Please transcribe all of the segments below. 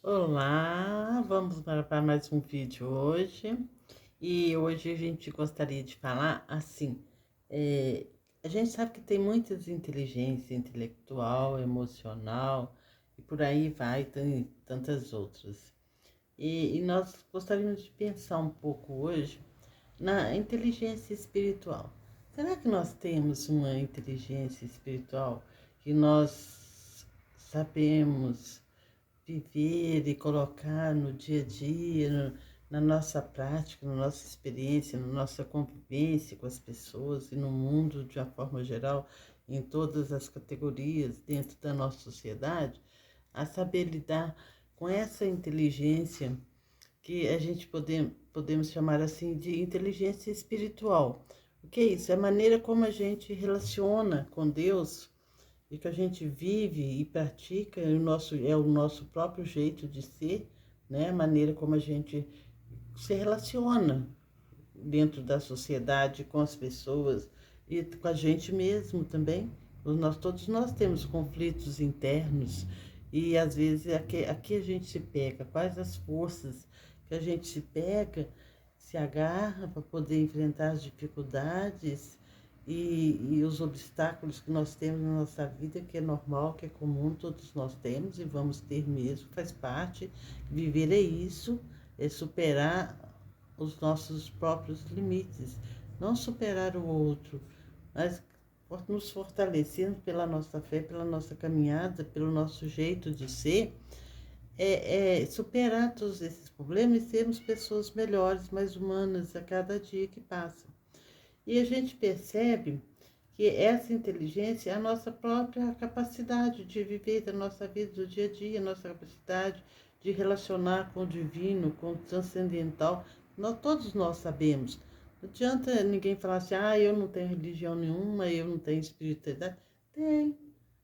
Olá, vamos para mais um vídeo hoje. E hoje a gente gostaria de falar assim, é, a gente sabe que tem muitas inteligência intelectual, emocional e por aí vai, tem tantas outras. E nós gostaríamos de pensar um pouco hoje na inteligência espiritual. Será que nós temos uma inteligência espiritual que nós sabemos viver e colocar no dia a dia, na nossa prática, na nossa experiência, na nossa convivência com as pessoas e no mundo de uma forma geral, em todas as categorias dentro da nossa sociedade, a saber lidar com essa inteligência que a gente podemos chamar assim de inteligência espiritual. O que é isso? É a maneira como a gente relaciona com Deus e que a gente vive e pratica, é o nosso próprio jeito de ser, né? A maneira como a gente se relaciona dentro da sociedade, com as pessoas e com a gente mesmo também. Todos nós temos conflitos internos e às vezes aqui a gente se pega, quais as forças que a gente se agarra para poder enfrentar as dificuldades e os obstáculos que nós temos na nossa vida, que é normal, que é comum, todos nós temos e vamos ter mesmo, faz parte. Viver é isso, é superar os nossos próprios limites, não superar o outro, mas nos fortalecendo pela nossa fé, pela nossa caminhada, pelo nosso jeito de ser, superar todos esses problemas e sermos pessoas melhores, mais humanas a cada dia que passa. E a gente percebe que essa inteligência é a nossa própria capacidade de viver a nossa vida do dia a dia, a nossa capacidade de relacionar com o divino, com o transcendental. Todos nós sabemos. Não adianta ninguém falar assim, eu não tenho religião nenhuma, eu não tenho espiritualidade. Tem.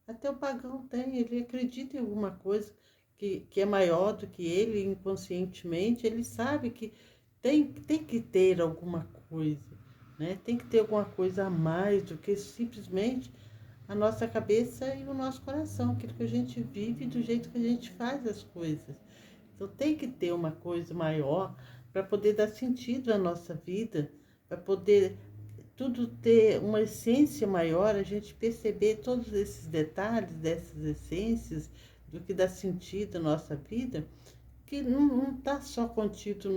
Até o pagão tem. Ele acredita em alguma coisa que é maior do que ele, inconscientemente. Ele sabe que tem que ter alguma coisa, né? Tem que ter alguma coisa a mais do que simplesmente a nossa cabeça e o nosso coração, aquilo que a gente vive do jeito que a gente faz as coisas. Então tem que ter uma coisa maior para poder dar sentido à nossa vida, para poder tudo ter uma essência maior, a gente perceber todos esses detalhes dessas essências, do que dá sentido à nossa vida, que não está só contido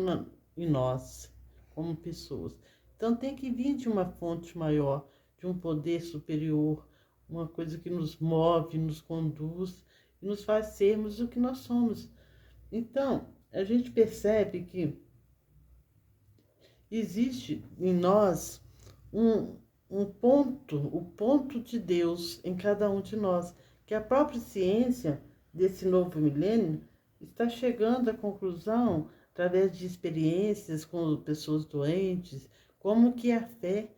em nós, como pessoas. Então tem que vir de uma fonte maior, de um poder superior, uma coisa que nos move, nos conduz e nos faz sermos o que nós somos. Então, a gente percebe que existe em nós um, o ponto de Deus em cada um de nós, que a própria ciência desse novo milênio está chegando à conclusão, através de experiências com pessoas doentes, como que a fé,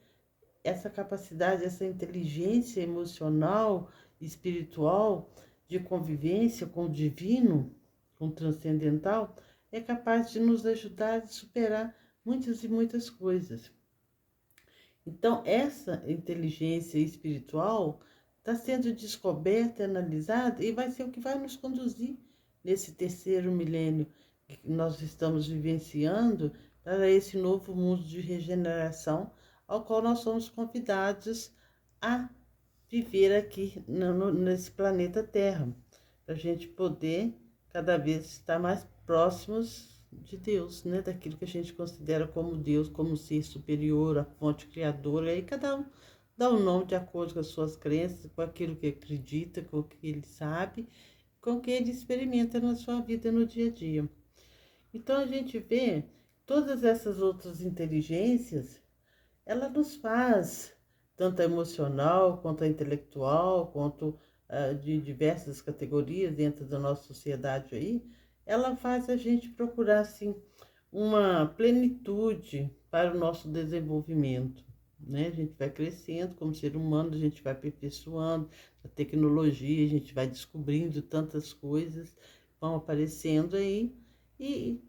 essa capacidade, essa inteligência emocional, espiritual, de convivência com o divino, com o transcendental, é capaz de nos ajudar a superar muitas e muitas coisas. Então, essa inteligência espiritual está sendo descoberta, analisada e vai ser o que vai nos conduzir nesse terceiro milênio que nós estamos vivenciando para esse novo mundo de regeneração ao qual nós somos convidados a viver aqui nesse planeta Terra, para a gente poder cada vez estar mais próximos de Deus, né? Daquilo que a gente considera como Deus, como ser superior, a fonte criadora. E aí cada um dá um nome de acordo com as suas crenças, com aquilo que acredita, com o que ele sabe, com o que ele experimenta na sua vida no dia a dia. Então a gente vê todas essas outras inteligências, ela nos faz, tanto a emocional, quanto a intelectual, quanto de diversas categorias dentro da nossa sociedade aí, ela faz a gente procurar, assim, uma plenitude para o nosso desenvolvimento, né? A gente vai crescendo como ser humano, a gente vai aperfeiçoando a tecnologia, a gente vai descobrindo tantas coisas, vão aparecendo aí, e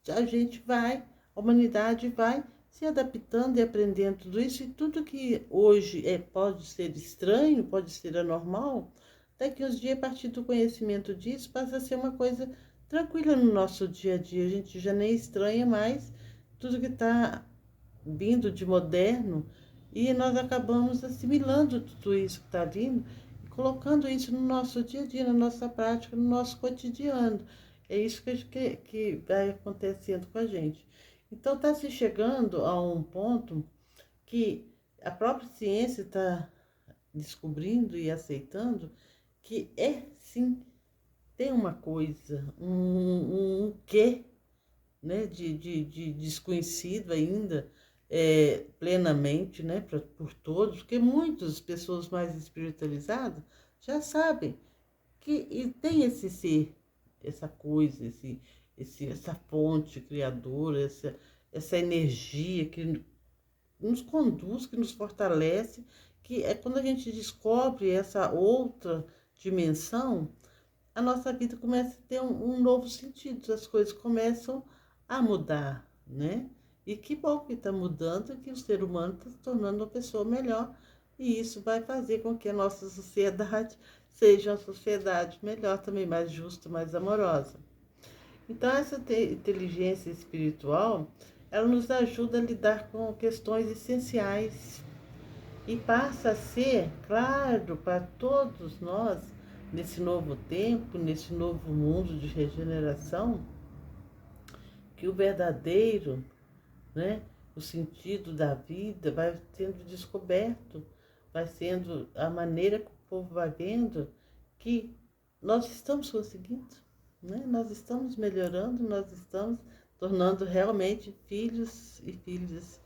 a humanidade vai se adaptando e aprendendo tudo isso, e tudo que hoje pode ser estranho, pode ser anormal, daqui uns dias, a partir do conhecimento disso, passa a ser uma coisa tranquila no nosso dia a dia. A gente já nem estranha mais tudo que está vindo de moderno e nós acabamos assimilando tudo isso que está vindo e colocando isso no nosso dia a dia, na nossa prática, no nosso cotidiano. É isso que vai acontecendo com a gente. Então está se chegando a um ponto que a própria ciência está descobrindo e aceitando que é sim, tem uma coisa, um quê, né, de desconhecido ainda, plenamente, né, por todos, porque muitas pessoas mais espiritualizadas já sabem que e tem esse ser, essa coisa, essa fonte criadora, essa energia que nos conduz, que nos fortalece, que é quando a gente descobre essa outra dimensão, a nossa vida começa a ter um novo sentido, as coisas começam a mudar, né? E que bom que está mudando, que o ser humano está se tornando uma pessoa melhor, e isso vai fazer com que a nossa sociedade seja uma sociedade melhor, também mais justa, mais amorosa. Então, essa inteligência espiritual, ela nos ajuda a lidar com questões essenciais e passa a ser claro para todos nós, nesse novo tempo, nesse novo mundo de regeneração, que o verdadeiro, né, o sentido da vida vai sendo descoberto, vai sendo a maneira que o povo vai vendo que nós estamos conseguindo, né? Nós estamos melhorando, nós estamos tornando realmente filhos e filhas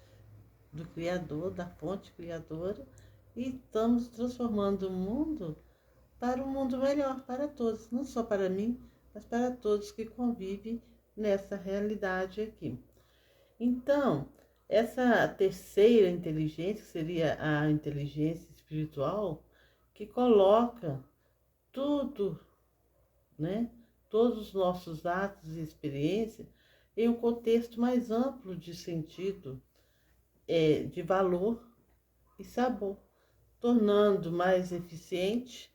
do Criador, da fonte criadora, e estamos transformando o mundo para um mundo melhor para todos, não só para mim, mas para todos que convivem nessa realidade aqui. Então, essa terceira inteligência, que seria a inteligência espiritual, que coloca tudo, né, todos os nossos atos e experiências em um contexto mais amplo de sentido, de valor e sabor, tornando mais eficiente,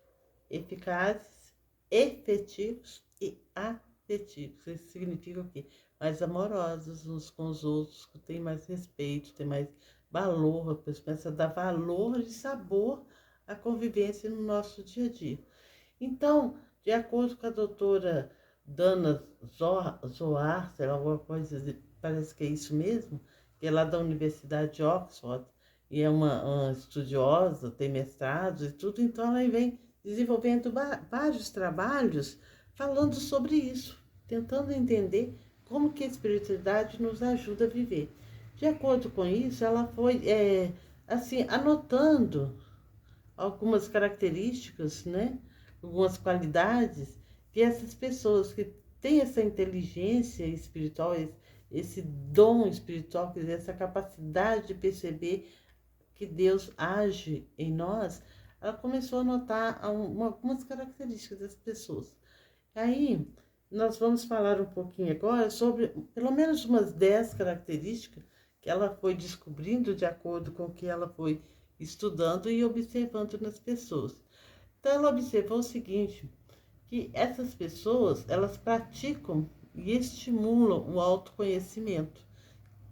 eficazes, efetivos e afetivos. Isso significa o quê? Mais amorosos uns com os outros, que tem mais respeito, tem mais valor, a pessoa começa a dar valor e sabor à convivência no nosso dia a dia. Então, de acordo com a doutora Dana Zohar, sei lá, alguma coisa, parece que é isso mesmo, que é lá da Universidade de Oxford, e é uma estudiosa, tem mestrados e tudo, então ela vem desenvolvendo vários trabalhos falando sobre isso, tentando entender como que a espiritualidade nos ajuda a viver. De acordo com isso, ela foi, assim, anotando algumas características, né? Algumas qualidades que essas pessoas que têm essa inteligência espiritual, esse dom espiritual, quer dizer, essa capacidade de perceber que Deus age em nós, ela começou a notar algumas características das pessoas. Aí, nós vamos falar um pouquinho agora sobre pelo menos umas 10 características que ela foi descobrindo de acordo com o que ela foi estudando e observando nas pessoas. Então, ela observou o seguinte, que essas pessoas, elas praticam e estimulam o autoconhecimento,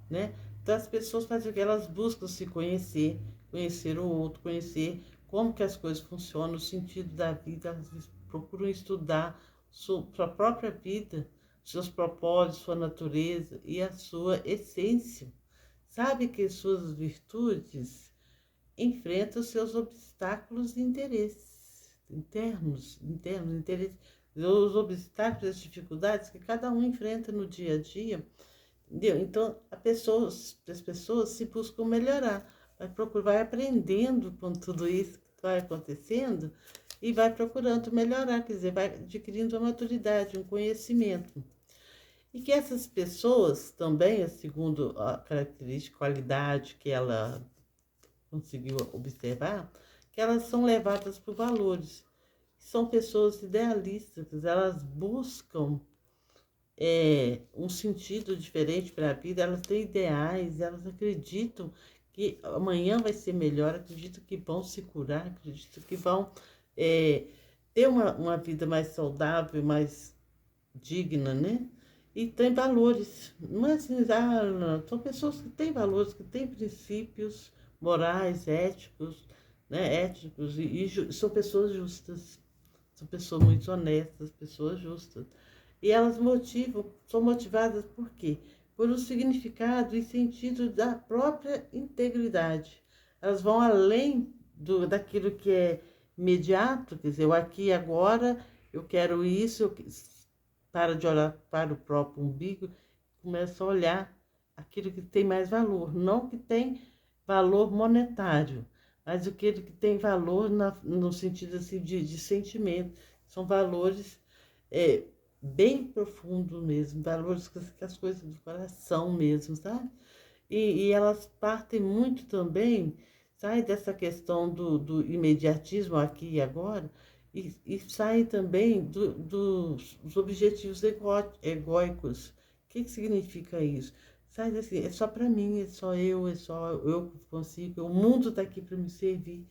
né? Então, as pessoas fazem o que? Elas buscam se conhecer, conhecer o outro, conhecer como que as coisas funcionam, o sentido da vida, elas procuram estudar sua própria vida, seus propósitos, sua natureza e a sua essência. Sabe que suas virtudes enfrentam seus obstáculos e interesses interesses, os obstáculos, as dificuldades que cada um enfrenta no dia a dia, entendeu? Então, as pessoas se buscam melhorar, vai aprendendo com tudo isso que vai acontecendo e vai procurando melhorar, quer dizer, vai adquirindo uma maturidade, um conhecimento. E que essas pessoas também, segundo a característica, qualidade que ela conseguiu observar, que elas são levadas por valores. São pessoas idealistas, elas buscam um sentido diferente para a vida, elas têm ideais, elas acreditam que amanhã vai ser melhor, acreditam que vão se curar, acreditam que vão ter uma vida mais saudável, mais digna, né? E tem valores. Não é assim, não. São pessoas que têm valores, que têm princípios morais, éticos, né? Éticos, são pessoas justas. São pessoas muito honestas, pessoas justas. E elas são motivadas por quê? Por um significado e sentido da própria integridade. Elas vão além daquilo que é imediato, quer dizer, o aqui e agora, eu quero isso, para de olhar para o próprio umbigo, começa a olhar aquilo que tem mais valor, não que tem valor monetário, mas aquele que tem valor no sentido assim, de sentimento. São valores é, bem profundos mesmo, valores que as coisas do coração mesmo, sabe? E elas partem muito também, sai dessa questão do imediatismo aqui e agora, e saem também dos objetivos egóicos. O que significa isso? Sai assim, é só para mim, é só eu que consigo, o mundo está aqui para me servir,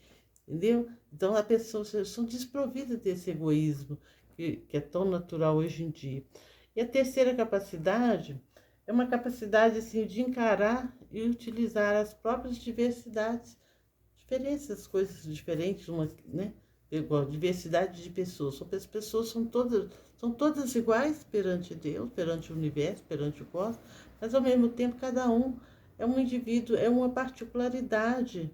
entendeu? Então, as pessoas são desprovidas desse egoísmo que é tão natural hoje em dia. E a terceira capacidade é uma capacidade assim, de encarar e utilizar as próprias diversidades, diferenças, coisas diferentes, uma, né? Igual, diversidade de pessoas. As pessoas são todas iguais perante Deus, perante o universo, perante o cosmos, mas ao mesmo tempo cada um é um indivíduo, é uma particularidade,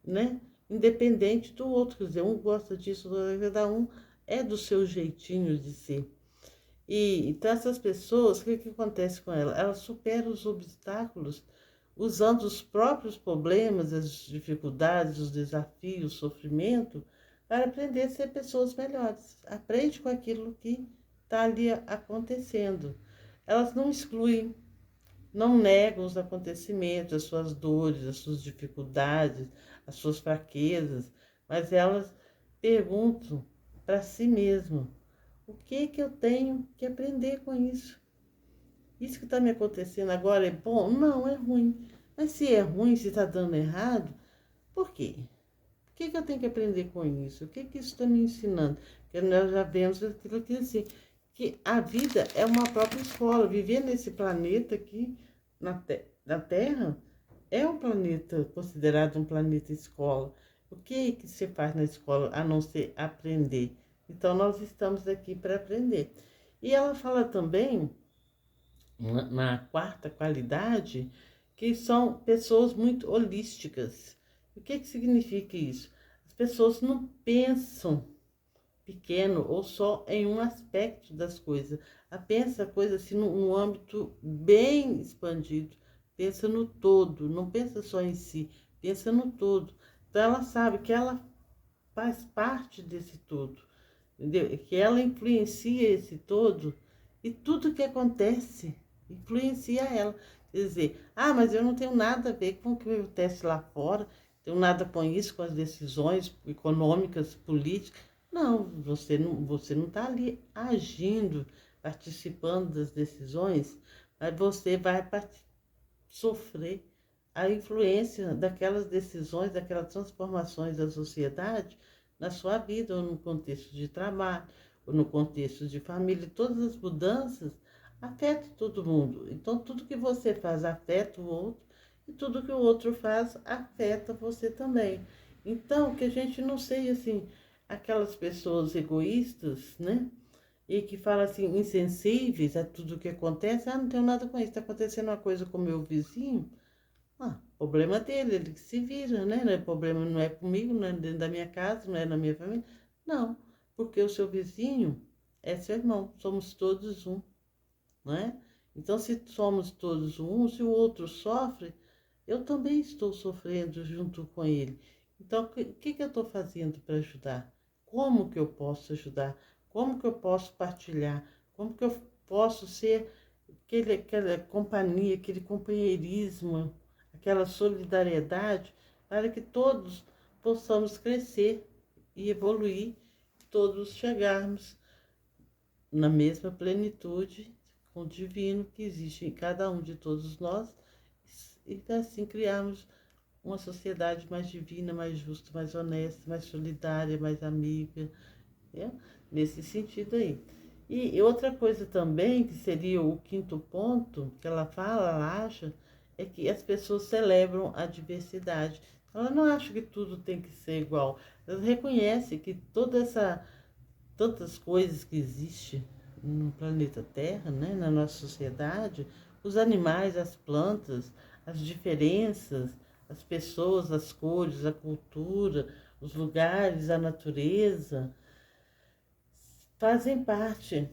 né? Independente do outro. Quer dizer, um gosta disso, cada um é do seu jeitinho de ser. E então essas pessoas, o que acontece com elas? Elas superam os obstáculos usando os próprios problemas, as dificuldades, os desafios, o sofrimento, para aprender a ser pessoas melhores. Aprende com aquilo que está ali acontecendo. Elas não excluem, não negam os acontecimentos, as suas dores, as suas dificuldades, as suas fraquezas, mas elas perguntam para si mesmas: o que eu tenho que aprender com isso? Isso que está me acontecendo agora é bom? Não, é ruim. Mas se é ruim, se está dando errado, por quê? O que eu tenho que aprender com isso? O que isso está me ensinando? Porque nós já vemos aquilo que assim, que a vida é uma própria escola. Viver nesse planeta aqui, na Terra, é um planeta considerado um planeta escola. O que se faz na escola a não ser aprender? Então, nós estamos aqui para aprender. E ela fala também, na quarta qualidade, que são pessoas muito holísticas. O que significa isso? As pessoas não pensam pequeno ou só em um aspecto das coisas. A pensa a coisa assim num âmbito bem expandido. Pensa no todo, não pensa só em si, pensa no todo. Então ela sabe que ela faz parte desse todo, entendeu? Que ela influencia esse todo e tudo que acontece influencia ela. Quer dizer, mas eu não tenho nada a ver com o que acontece lá fora, tenho nada com isso, com as decisões econômicas, políticas. Não, você não está ali agindo, participando das decisões, mas você vai sofrer a influência daquelas decisões, daquelas transformações da sociedade na sua vida, ou no contexto de trabalho, ou no contexto de família. Todas as mudanças afetam todo mundo. Então, tudo que você faz afeta o outro, e tudo que o outro faz afeta você também. Então, que a gente não seja assim, aquelas pessoas egoístas, né? E que falam assim, insensíveis a tudo que acontece. Não tenho nada com isso, está acontecendo uma coisa com o meu vizinho. Problema dele, ele que se vira, né? O problema não é comigo, não é dentro da minha casa, não é na minha família. Não, porque o seu vizinho é seu irmão, somos todos um, não é? Então, se somos todos um, se o outro sofre, eu também estou sofrendo junto com ele. Então, o que eu estou fazendo para ajudar? Como que eu posso ajudar? Como que eu posso partilhar? Como que eu posso ser aquela companhia, aquele companheirismo, aquela solidariedade, para que todos possamos crescer e evoluir, todos chegarmos na mesma plenitude com o divino que existe em cada um de todos nós, e assim criarmos uma sociedade mais divina, mais justa, mais honesta, mais solidária, mais amiga, né? Nesse sentido aí. E outra coisa também, que seria o quinto ponto, que ela fala, ela acha, é que as pessoas celebram a diversidade. Ela não acha que tudo tem que ser igual. Ela reconhece que tantas coisas que existem no planeta Terra, né, na nossa sociedade, os animais, as plantas, as diferenças, as pessoas, as cores, a cultura, os lugares, a natureza, fazem parte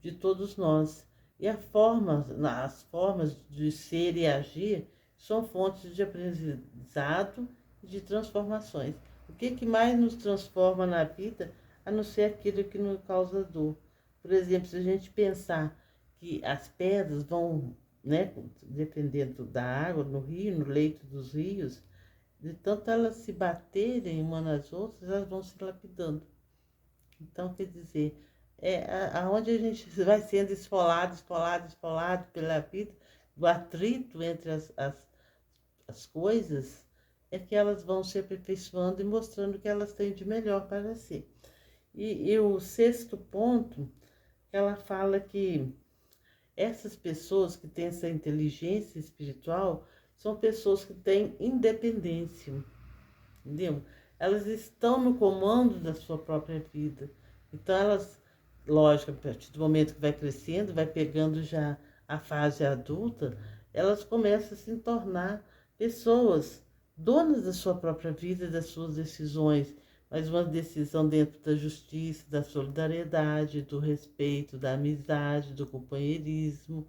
de todos nós. E as formas de ser e agir são fontes de aprendizado e de transformações. O que mais nos transforma na vida, a não ser aquilo que nos causa dor? Por exemplo, se a gente pensar que as pedras vão, né, dependendo da água, no rio, no leito dos rios, de tanto elas se baterem umas nas outras, elas vão se lapidando. Então, quer dizer, aonde a gente vai sendo esfolado pela vida, do atrito entre as coisas, é que elas vão se aperfeiçoando e mostrando o que elas têm de melhor para si. E o sexto ponto, ela fala que essas pessoas que têm essa inteligência espiritual são pessoas que têm independência, entendeu? Elas estão no comando da sua própria vida. Então elas, lógico, a partir do momento que vai crescendo, vai pegando já a fase adulta, elas começam a se tornar pessoas donas da sua própria vida, das suas decisões, mas uma decisão dentro da justiça, da solidariedade, do respeito, da amizade, do companheirismo,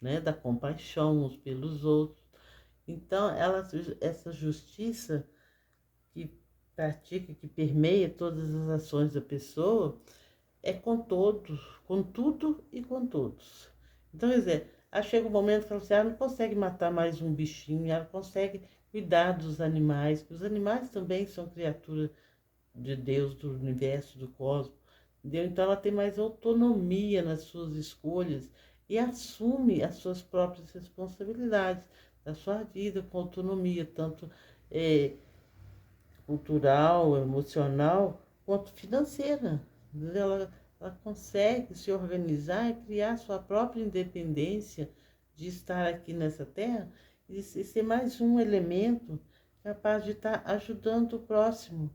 né, da compaixão uns pelos outros. Então, essa justiça que pratica, que permeia todas as ações da pessoa, é com todos, com tudo e com todos. Então, quer dizer, aí chega um momento que ela não consegue matar mais um bichinho, ela consegue cuidar dos animais, que os animais também são criaturas de Deus, do universo, do cosmos, entendeu? Então ela tem mais autonomia nas suas escolhas e assume as suas próprias responsabilidades da sua vida com autonomia, tanto cultural, emocional, quanto financeira. Ela consegue se organizar e criar sua própria independência de estar aqui nessa terra e ser mais um elemento capaz de estar ajudando o próximo,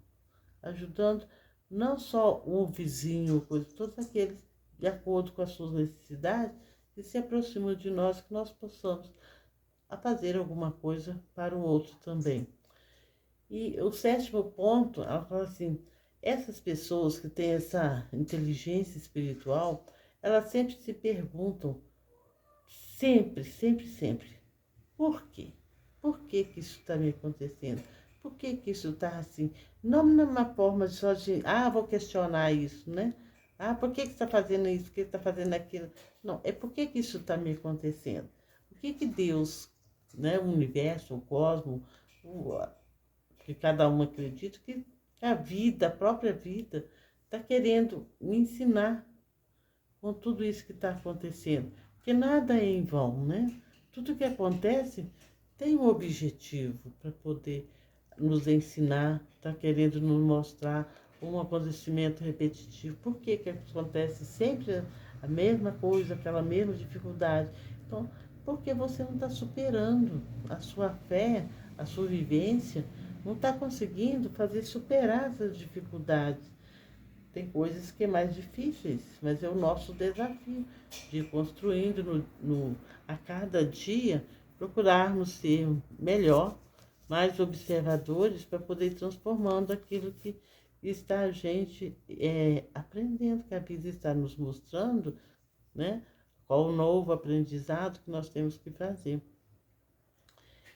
ajudando não só o vizinho, todos aqueles de acordo com as suas necessidades, que se aproximam de nós, que nós possamos a fazer alguma coisa para o outro também. E o sétimo ponto, ela fala assim, essas pessoas que têm essa inteligência espiritual, elas sempre se perguntam, sempre, por quê? Por que que isso está me acontecendo? Por que que isso está assim? Não numa forma só de, vou questionar isso, né? Por que que está fazendo isso? Por que está fazendo aquilo? Não, é por que que isso está me acontecendo? Por que que Deus, né, o universo, o cosmos, que cada um acredita, que a vida, a própria vida, está querendo me ensinar com tudo isso que está acontecendo. Porque nada é em vão, né? Tudo que acontece tem um objetivo para poder nos ensinar, está querendo nos mostrar um acontecimento repetitivo. Por que que acontece sempre a mesma coisa, aquela mesma dificuldade? Então, porque você não está superando a sua fé, a sua vivência, não está conseguindo fazer superar essas dificuldades. Tem coisas que é mais difíceis, mas é o nosso desafio de ir construindo a cada dia, procurarmos ser melhor, mais observadores para poder ir transformando aquilo que está a gente aprendendo, que a vida está nos mostrando, né? Qual o novo aprendizado que nós temos que fazer.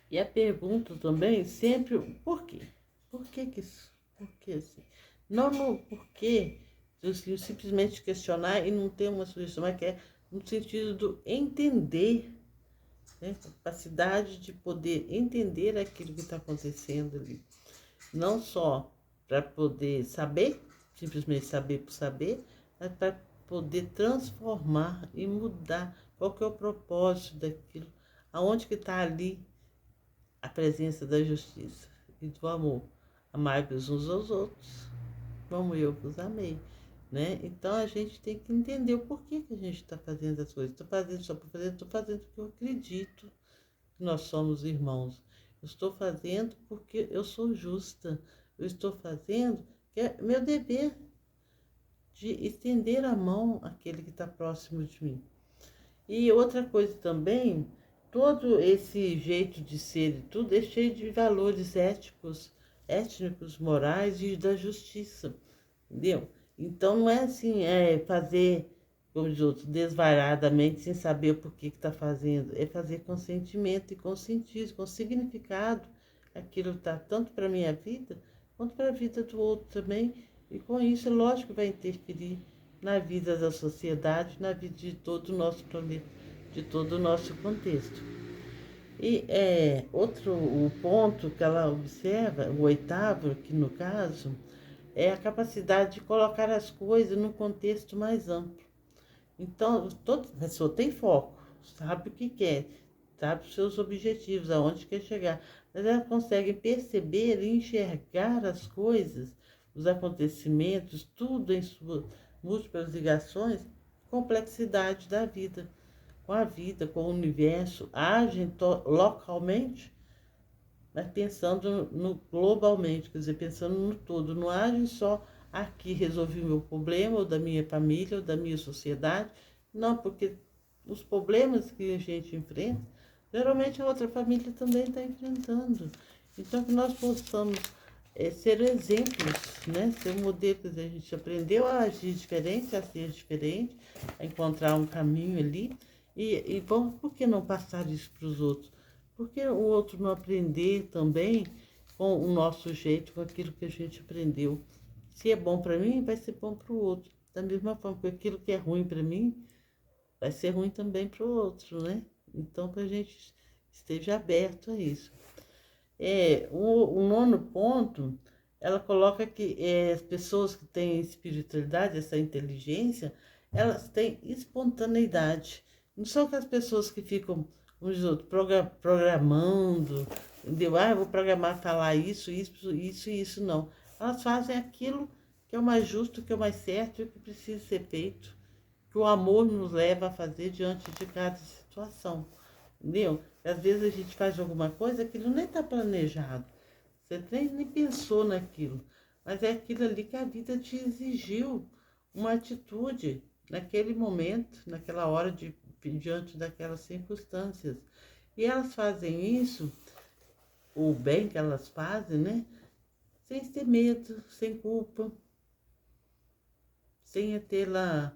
E a pergunta também sempre, por quê? Por que que isso? Por que assim? Não no porquê, assim, simplesmente questionar e não ter uma sugestão, mas que é no sentido do entender, né? Capacidade de poder entender aquilo que está acontecendo ali. Não só para poder saber, simplesmente saber por saber, mas para poder transformar e mudar qual que é o propósito daquilo, aonde que está ali a presença da justiça e do amor. Amai-vos uns aos outros, como eu vos amei. né? Então a gente tem que entender o porquê que a gente está fazendo as coisas. Estou fazendo só para fazer, estou fazendo porque eu acredito que nós somos irmãos. Eu estou fazendo porque eu sou justa. Eu estou fazendo que é meu dever de estender a mão àquele que está próximo de mim. E outra coisa também, todo esse jeito de ser e tudo é cheio de valores étnicos, morais e da justiça, entendeu? Então não é assim, fazer, como diz outros, desvairadamente, sem saber o porquê que está fazendo. É fazer com sentimento e com sentido, com significado. Aquilo está tanto para a minha vida, quanto para a vida do outro também. E com isso, lógico, vai interferir na vida da sociedade, na vida de todo o nosso planeta, de todo o nosso contexto. E outro o ponto que ela observa, o oitavo, que no caso, é a capacidade de colocar as coisas num contexto mais amplo. Então, toda pessoa tem foco, sabe o que quer, sabe os seus objetivos, aonde quer chegar, mas ela consegue perceber e enxergar as coisas, os acontecimentos, tudo em suas múltiplas ligações, complexidade da vida, com a vida, com o universo, agem localmente, mas pensando no globalmente, quer dizer, pensando no todo, não agem só aqui resolvi o meu problema, ou da minha família, ou da minha sociedade, não, porque os problemas que a gente enfrenta, geralmente a outra família também está enfrentando. Então, que nós possamos ser exemplos, né? Ser um modelo, quer dizer, a gente aprendeu a agir diferente, a ser diferente, a encontrar um caminho ali, e vamos, por que não passar isso para os outros? Por que o outro não aprender também com o nosso jeito, com aquilo que a gente aprendeu? Se é bom para mim, vai ser bom para o outro. Da mesma forma que aquilo que é ruim para mim, vai ser ruim também para o outro, né? Então, que a gente esteja aberto a isso. O nono ponto, ela coloca que as pessoas que têm espiritualidade, essa inteligência, elas têm espontaneidade. Não são aquelas pessoas que ficam, uns outros, programando, entendeu? Ah, eu vou programar falar isso, não. Elas fazem aquilo que é o mais justo, que é o mais certo e que precisa ser feito, que o amor nos leva a fazer diante de cada situação. Entendeu? Às vezes a gente faz alguma coisa, aquilo nem está planejado. Você nem pensou naquilo. Mas é aquilo ali que a vida te exigiu uma atitude naquele momento, naquela hora, diante daquelas circunstâncias. E elas fazem isso, o bem que elas fazem, né? Sem ter medo, sem culpa, sem ter lá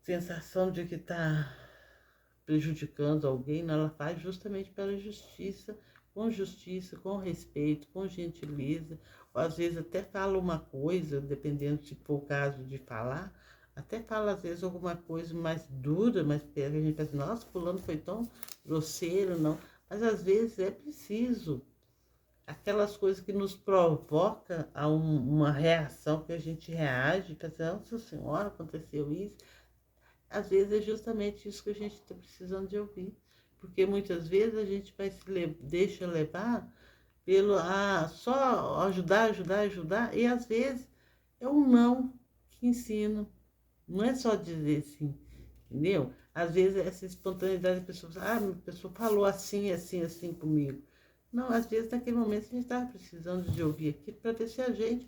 sensação de que está prejudicando alguém, não, ela faz justamente pela justiça, com respeito, com gentileza, ou às vezes até fala uma coisa, dependendo se for o caso de falar, até fala às vezes alguma coisa mais dura, mais pega, a gente pensa, nossa, fulano foi tão grosseiro, não, mas às vezes é preciso aquelas coisas que nos provoca a uma reação que a gente reage, pensa, nossa senhora, aconteceu isso. Às vezes é justamente isso que a gente está precisando de ouvir. Porque muitas vezes a gente deixa levar pelo só ajudar, e às vezes é um não que ensina. Não é só dizer sim, entendeu? Às vezes essa espontaneidade da pessoa, a pessoa falou assim comigo. Não, às vezes naquele momento a gente estava precisando de ouvir aquilo para ver se a gente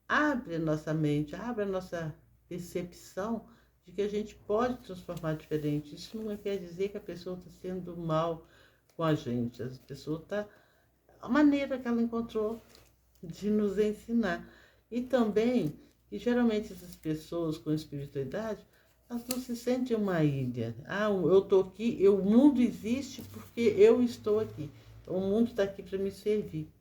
abre a nossa mente, abre a nossa percepção de que a gente pode transformar diferente. Isso não quer dizer que a pessoa está sendo mal com a gente. A pessoa está... A maneira que ela encontrou de nos ensinar. E também, que geralmente essas pessoas com espiritualidade, elas não se sentem uma ilha. Eu estou aqui, o mundo existe porque eu estou aqui. O mundo está aqui para me servir.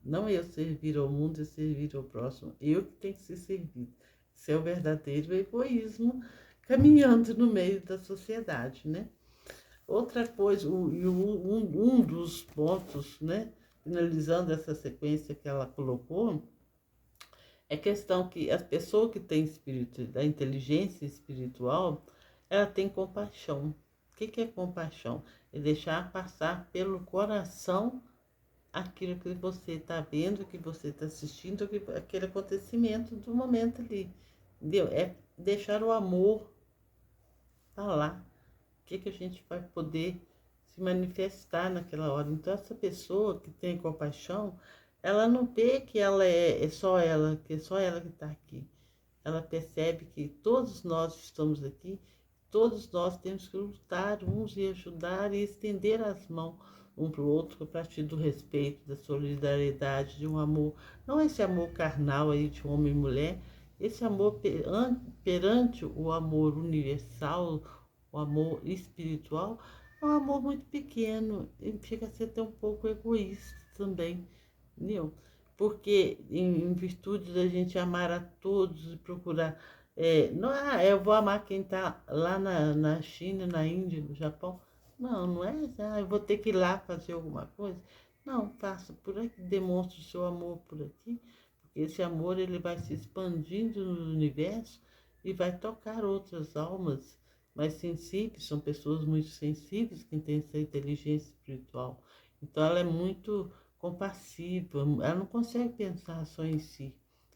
Não eu servir ao mundo e servir ao próximo. Eu que tenho que ser servido. Isso é o verdadeiro egoísmo caminhando no meio da sociedade, né? Outra coisa, um dos pontos, né? Finalizando essa sequência que ela colocou, é questão que as pessoas que têm a inteligência espiritual, ela tem compaixão. O que é compaixão? É deixar passar pelo coração aquilo que você está vendo, que você está assistindo, aquele acontecimento do momento ali, entendeu? É deixar o amor falar. O que a gente vai poder se manifestar naquela hora. Então, essa pessoa que tem compaixão, ela não vê que ela é só ela, que é só ela que está aqui. Ela percebe que todos nós estamos aqui, todos nós temos que lutar uns e ajudar e estender as mãos um para o outro a partir do respeito, da solidariedade, de um amor, não esse amor carnal aí de homem e mulher, esse amor perante o amor universal, o amor espiritual, é um amor muito pequeno e chega a ser até um pouco egoísta também, entendeu? Porque em virtude da gente amar a todos e procurar, não, eu vou amar quem está lá na China, na Índia, no Japão. Não, não é, eu vou ter que ir lá fazer alguma coisa. Não, faça por aqui, demonstre o seu amor por aqui, porque esse amor ele vai se expandindo no universo e vai tocar outras almas mais sensíveis, são pessoas muito sensíveis que têm essa inteligência espiritual. Então ela é muito compassiva, ela não consegue pensar só em si,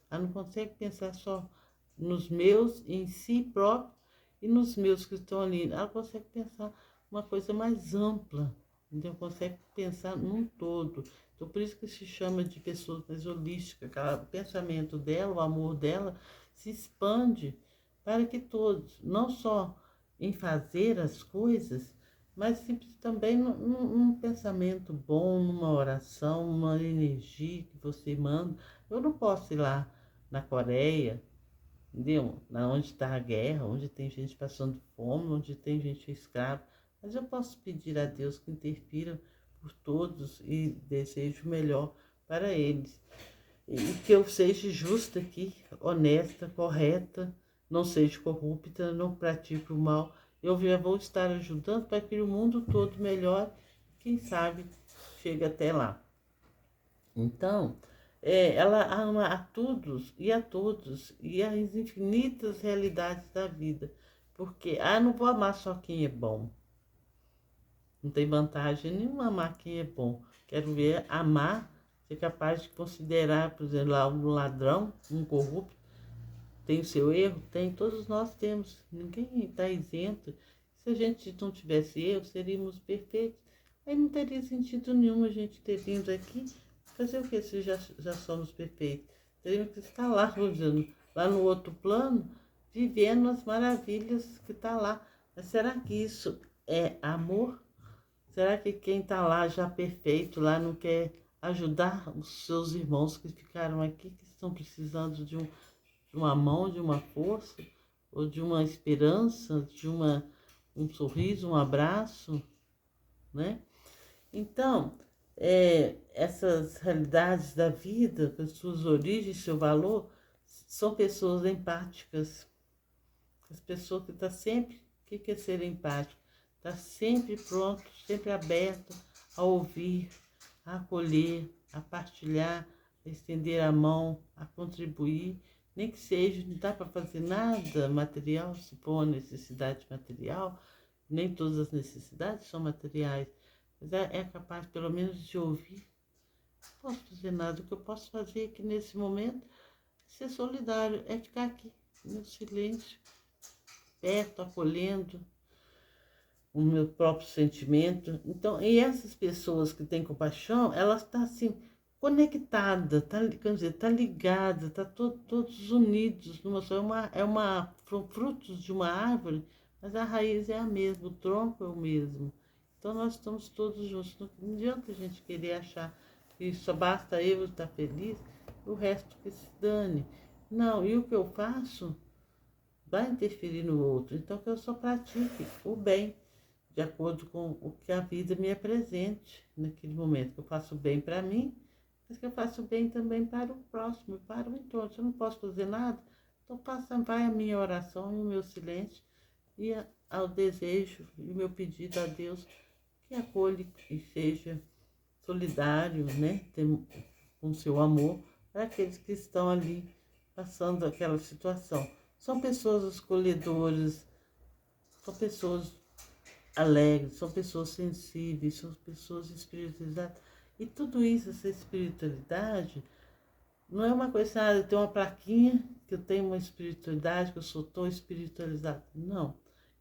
ela não consegue pensar só nos meus, em si próprio e nos meus que estão ali, ela consegue pensar uma coisa mais ampla, então consegue pensar num todo. Então por isso que se chama de pessoa mais holística, o pensamento dela, o amor dela se expande para que todos, não só em fazer as coisas, mas simples também num pensamento bom, numa oração, uma energia que você manda. Eu não posso ir lá na Coreia, entendeu? Na onde está a guerra, onde tem gente passando fome, onde tem gente escrava, mas eu posso pedir a Deus que interfira por todos e desejo o melhor para eles. E que eu seja justa aqui, honesta, correta, não seja corrupta, não pratique o mal. Eu já vou estar ajudando para que o mundo todo melhore, quem sabe chega até lá. Então, ela ama a todos e as infinitas realidades da vida. Porque, não vou amar só quem é bom. Não tem vantagem nenhuma amar quem é bom. Quero ver amar, ser capaz de considerar, por exemplo, um ladrão, um corrupto, tem o seu erro? Tem, todos nós temos. Ninguém está isento. Se a gente não tivesse erro, seríamos perfeitos. Aí não teria sentido nenhum a gente ter vindo aqui fazer o que se já somos perfeitos. Teríamos que estar lá, dizendo, lá no outro plano, vivendo as maravilhas que está lá. Mas será que isso é amor? Será que quem está lá já perfeito, lá não quer ajudar os seus irmãos que ficaram aqui, que estão precisando de uma mão, de uma força, ou de uma esperança, de um sorriso, um abraço, né? Então, essas realidades da vida, com as suas origens, seu valor, são pessoas empáticas. As pessoas que estão sempre, o que é ser empático? Está sempre pronto, sempre aberto a ouvir, a acolher, a partilhar, a estender a mão, a contribuir, nem que seja, não dá para fazer nada material, se for uma necessidade material, nem todas as necessidades são materiais, mas é capaz pelo menos de ouvir. Não posso fazer nada, o que eu posso fazer aqui nesse momento é ser solidário, é ficar aqui no silêncio, perto, acolhendo o meu próprio sentimento. Então, e essas pessoas que têm compaixão, elas estão assim, conectadas, quer dizer, tá ligada, tá todos unidos numa só. Frutos de uma árvore, mas a raiz é a mesma, o tronco é o mesmo. Então nós estamos todos juntos. Não adianta a gente querer achar que só basta eu estar feliz, o resto que se dane. Não, e o que eu faço vai interferir no outro. Então que eu só pratique o bem, de acordo com o que a vida me apresente naquele momento. Que eu faço bem para mim, mas que eu faço bem também para o próximo, para o entorno. Se eu não posso fazer nada, então vai a minha oração e o meu silêncio e ao desejo e o meu pedido a Deus que acolhe e seja solidário, né, com seu amor para aqueles que estão ali passando aquela situação. São pessoas acolhedoras, são pessoas alegres, são pessoas sensíveis, são pessoas espiritualizadas E tudo isso, essa espiritualidade, não é uma coisa, eu tenho uma plaquinha que eu tenho uma espiritualidade, que eu sou tão espiritualizado. Não.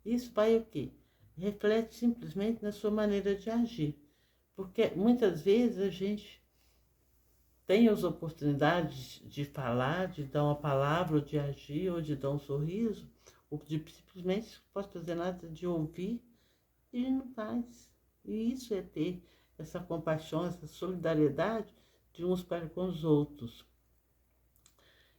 Isso vai o quê? Reflete simplesmente na sua maneira de agir. Porque muitas vezes a gente tem as oportunidades de falar, de dar uma palavra, ou de agir, ou de dar um sorriso, ou de simplesmente não pode fazer nada, de ouvir, e não faz. E isso é ter essa compaixão, essa solidariedade de uns para com os outros.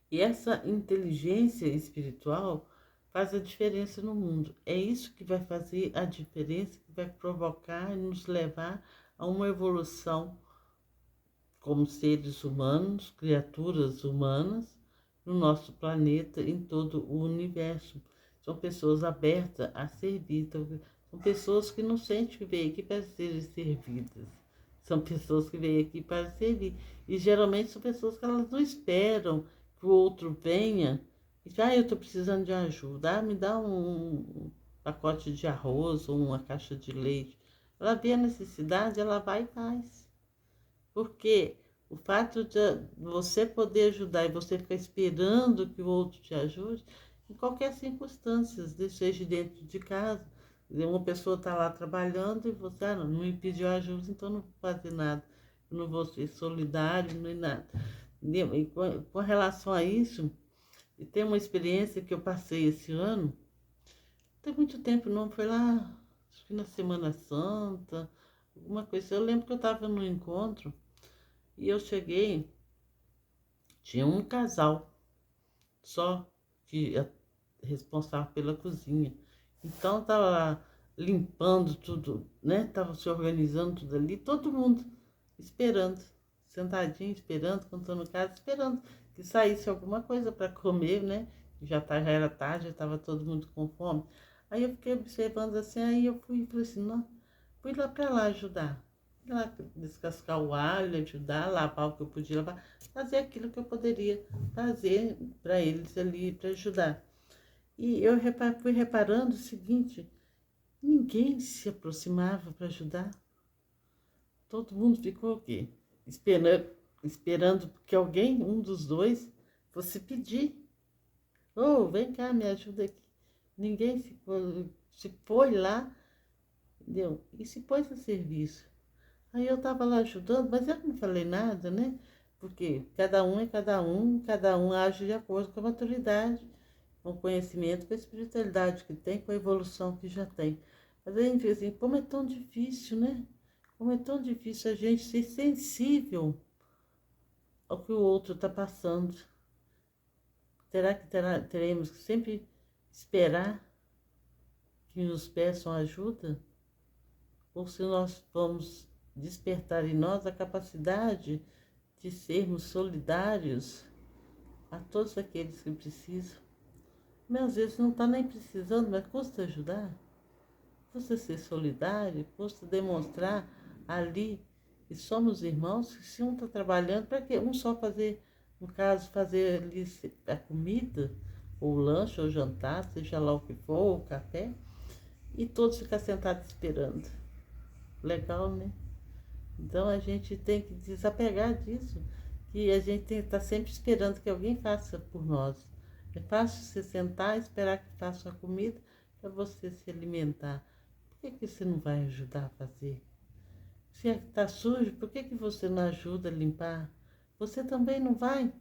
E essa inteligência espiritual faz a diferença no mundo. É isso que vai fazer a diferença, que vai provocar e nos levar a uma evolução como seres humanos, criaturas humanas, no nosso planeta, em todo o universo. São pessoas abertas a servir, são pessoas que não sentem que veio aqui para serem servidas. São pessoas que veio aqui para servir. E geralmente são pessoas que elas não esperam que o outro venha e diga, eu estou precisando de ajuda, me dá um pacote de arroz ou uma caixa de leite. Ela vê a necessidade, ela vai e faz. Porque o fato de você poder ajudar e você ficar esperando que o outro te ajude, em qualquer circunstância, seja dentro de casa, uma pessoa está lá trabalhando e você não me pediu ajuda, então não vou fazer nada, eu não vou ser solidário, nem nada. Entendeu? E com relação a isso, tem uma experiência que eu passei esse ano, não tem muito tempo não, foi lá, acho que na Semana Santa, alguma coisa. Eu lembro que eu estava no encontro, e eu cheguei, tinha um casal só que é responsável pela cozinha. Então tava lá limpando tudo, né? Tava se organizando tudo ali, todo mundo esperando, sentadinho, esperando, contando casa, esperando que saísse alguma coisa para comer, né? Já era tarde, já estava todo mundo com fome. Aí eu fiquei observando assim, aí eu fui e falei assim, não, fui lá para lá ajudar. Fui lá descascar o alho, ajudar, lavar o que eu podia lavar, fazer aquilo que eu poderia fazer para eles ali, para ajudar. E eu fui reparando o seguinte, ninguém se aproximava para ajudar. Todo mundo ficou o quê? Esperando que alguém, um dos dois, fosse pedir. Oh, vem cá, me ajuda aqui. Ninguém se foi lá, entendeu? E se pôs a serviço. Aí eu estava lá ajudando, mas eu não falei nada, né? Porque cada um é cada um age de acordo com a maturidade, com o conhecimento, com a espiritualidade que tem, com a evolução que já tem. Mas a gente vê assim, como é tão difícil, né? Como é tão difícil a gente ser sensível ao que o outro está passando. Teremos que sempre esperar que nos peçam ajuda? Ou se nós vamos despertar em nós a capacidade de sermos solidários a todos aqueles que precisam? Mas às vezes não está nem precisando, mas custa ajudar, custa ser solidário, custa demonstrar ali que somos irmãos, que se um está trabalhando, para que um só fazer, no caso, fazer ali a comida, ou o lanche, ou o jantar, seja lá o que for, ou o café, e todos ficar sentados esperando. Legal, né? Então a gente tem que desapegar disso, que a gente tem que estar sempre esperando que alguém faça por nós. É fácil você sentar e esperar que faça a comida para você se alimentar. Por que você não vai ajudar a fazer? Se está sujo, por que você não ajuda a limpar? Você também não vai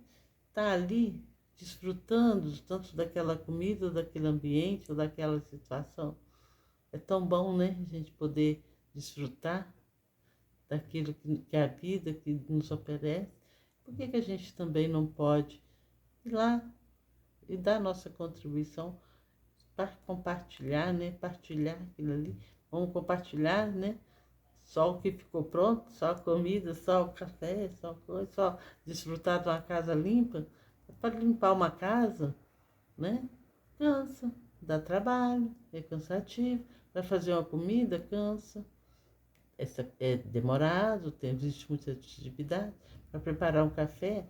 estar ali desfrutando tanto daquela comida, ou daquele ambiente, ou daquela situação. É tão bom, né, a gente poder desfrutar daquilo que a vida que nos oferece. Por que a gente também não pode ir lá e dar nossa contribuição para compartilhar, né? Partilhar aquilo ali. Vamos compartilhar, né? Só o que ficou pronto, só a comida, só o café, só coisa, só desfrutar de uma casa limpa. Para limpar uma casa, né? Cansa, dá trabalho, é cansativo. Para fazer uma comida, cansa. É demorado, existe muita atividade. Para preparar um café,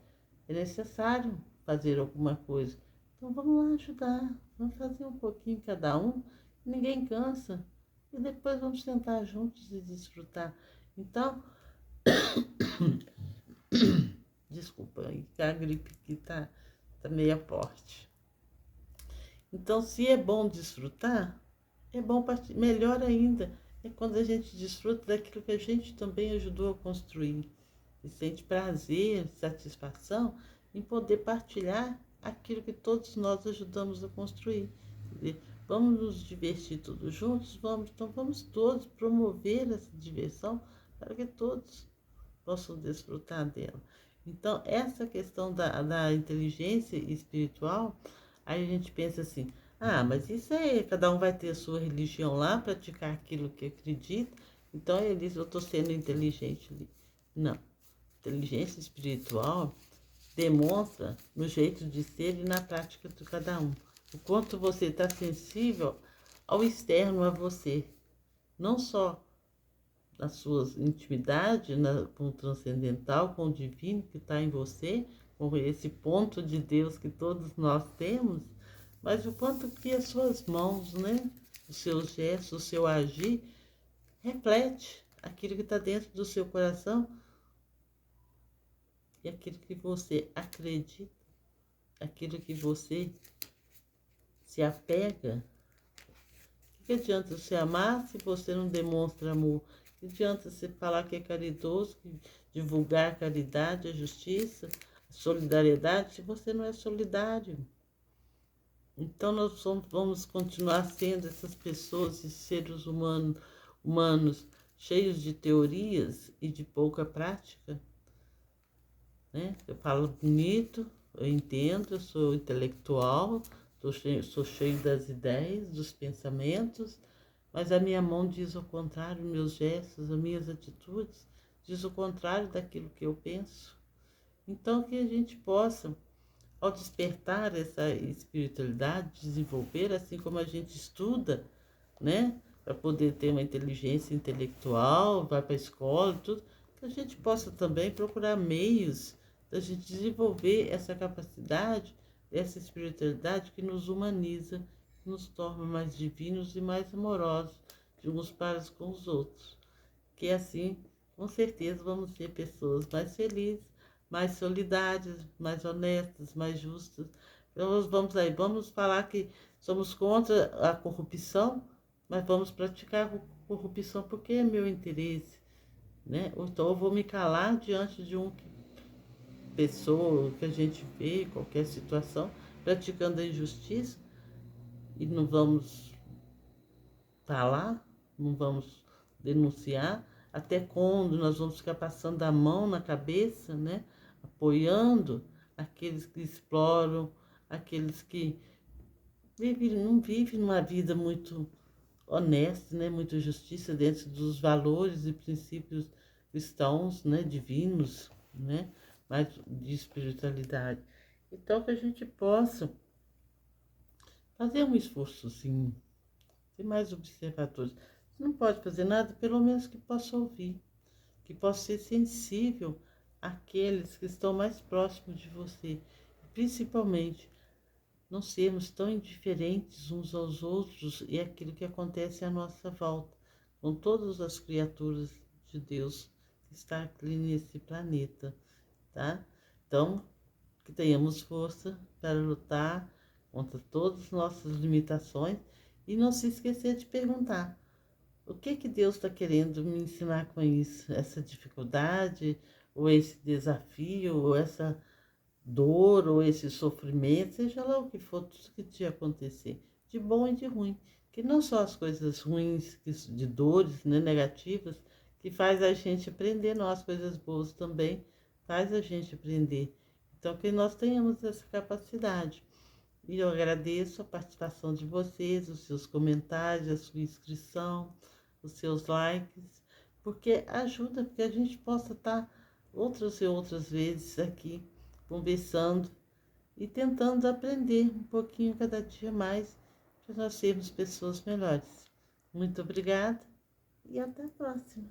é necessário fazer alguma coisa. Então vamos lá ajudar, vamos fazer um pouquinho cada um, ninguém cansa. E depois vamos sentar juntos e desfrutar. Então, Desculpa, a gripe aqui tá meio forte. Então, se é bom desfrutar, é bom melhor ainda é quando a gente desfruta daquilo que a gente também ajudou a construir. E sente prazer, satisfação em poder partilhar aquilo que todos nós ajudamos a construir. Vamos nos divertir todos juntos? Vamos. Então vamos todos promover essa diversão para que todos possam desfrutar dela. Então, essa questão da inteligência espiritual, aí a gente pensa assim, mas isso aí, cada um vai ter a sua religião lá, praticar aquilo que acredita, então eu estou sendo inteligente ali. Não. Inteligência espiritual demonstra no jeito de ser e na prática de cada um. O quanto você está sensível ao externo a você. Não só nas suas intimidades, com o transcendental, com o divino que está em você, com esse ponto de Deus que todos nós temos, mas o quanto que as suas mãos, né, os seus gestos, o seu agir, reflete aquilo que está dentro do seu coração e aquilo que você acredita, aquilo que você se apega. Que adianta você amar se você não demonstra amor? Que adianta você falar que é caridoso, que divulgar a caridade, a justiça, a solidariedade, se você não é solidário? Então nós vamos continuar sendo essas pessoas e seres humanos cheios de teorias e de pouca prática, né? Eu falo bonito, eu entendo, eu sou intelectual, sou cheio das ideias, dos pensamentos, mas a minha mão diz o contrário, meus gestos, as minhas atitudes diz o contrário daquilo que eu penso. Então que a gente possa, ao despertar essa espiritualidade, desenvolver, assim como a gente estuda, né, para poder ter uma inteligência intelectual, vai para a escola, tudo, que a gente possa também procurar meios da gente desenvolver essa capacidade, essa espiritualidade que nos humaniza, que nos torna mais divinos e mais amorosos de uns para com os outros. Que assim, com certeza, vamos ser pessoas mais felizes, mais solidárias, mais honestas, mais justas. Então, vamos falar que somos contra a corrupção, mas vamos praticar a corrupção porque é meu interesse, né? Então eu vou me calar diante de uma pessoa que a gente vê, qualquer situação, praticando a injustiça e não vamos falar, não vamos denunciar, até quando nós vamos ficar passando a mão na cabeça, né? Apoiando aqueles que exploram, aqueles que não vivem uma vida muito honesta, né? Muito justiça dentro dos valores e princípios cristãos, né? Divinos, né? Mas de espiritualidade. Então que a gente possa fazer um esforço, sim, ser mais observadores. Você não pode fazer nada, pelo menos que possa ouvir, que possa ser sensível àqueles que estão mais próximos de você. Principalmente, não sermos tão indiferentes uns aos outros e aquilo que acontece à nossa volta, com todas as criaturas de Deus que está aqui nesse planeta, tá? Então, que tenhamos força para lutar contra todas as nossas limitações e não se esquecer de perguntar: o que Deus está querendo me ensinar com isso? Essa dificuldade, ou esse desafio, ou essa dor, ou esse sofrimento, seja lá o que for, tudo que te acontecer, de bom e de ruim. Que não só as coisas ruins, de dores, né, negativas, que faz a gente aprender, não, as coisas boas também faz a gente aprender. Então, que nós tenhamos essa capacidade. E eu agradeço a participação de vocês, os seus comentários, a sua inscrição, os seus likes, porque ajuda, porque a gente possa estar outras e outras vezes aqui conversando e tentando aprender um pouquinho cada dia mais para nós sermos pessoas melhores. Muito obrigada e até a próxima.